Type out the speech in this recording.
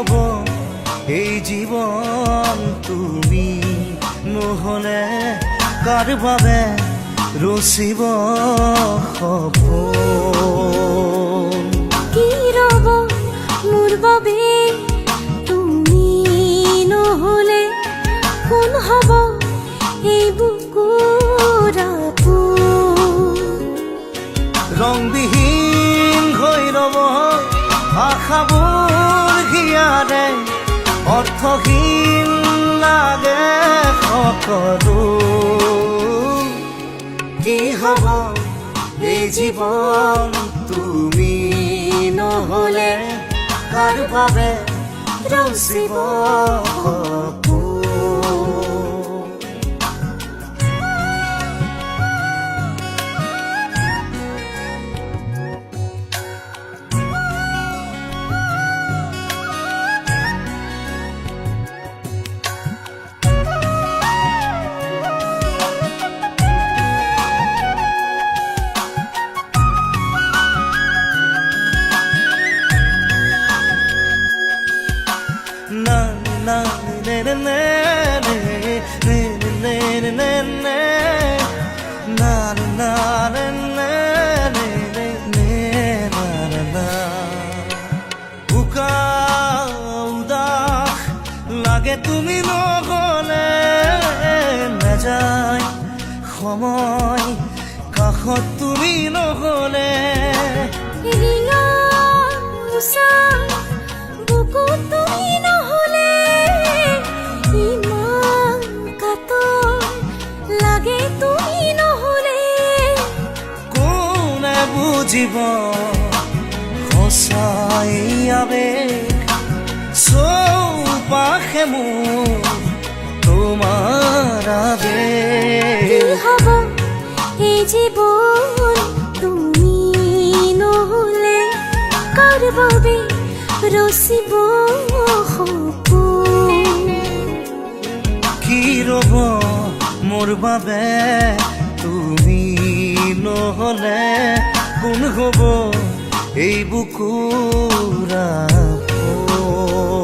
হব এই জীৱন তুমি নহ'লে কাৰ বাবে ৰচিব সপোন কি ৰব মোৰ বাবে তুমি নহ'লে কোন হ'ব এই বুকুৰ আপোন ৰংবিহীন হৈ ৰব আশাবোৰ হিয়াৰে অৰ্থহীন লাগে সকলো কি হ'ব এই জীৱন তুমি নহ'লে কাৰ বাবে ৰচিব সপোন লাগে তুমি নহ'লে নাযায় সময় কাষত তুমি নহ'লে বুকুত তুমি নহ'লে ইমান কাতৰ লাগে তুমি নহ'লে কোনে বুজিব সঁচাই আবেগ চৌপাশে মোৰ তোমাৰ আবেগ কি হ'ব এই জীৱন তুমি নহ'লে কাৰ বাবে ৰচিব সপোন কি ৰ'ব মোৰ বাবে তুমি নহ'লে কোন হ'ব এই বুকুৰ আপোন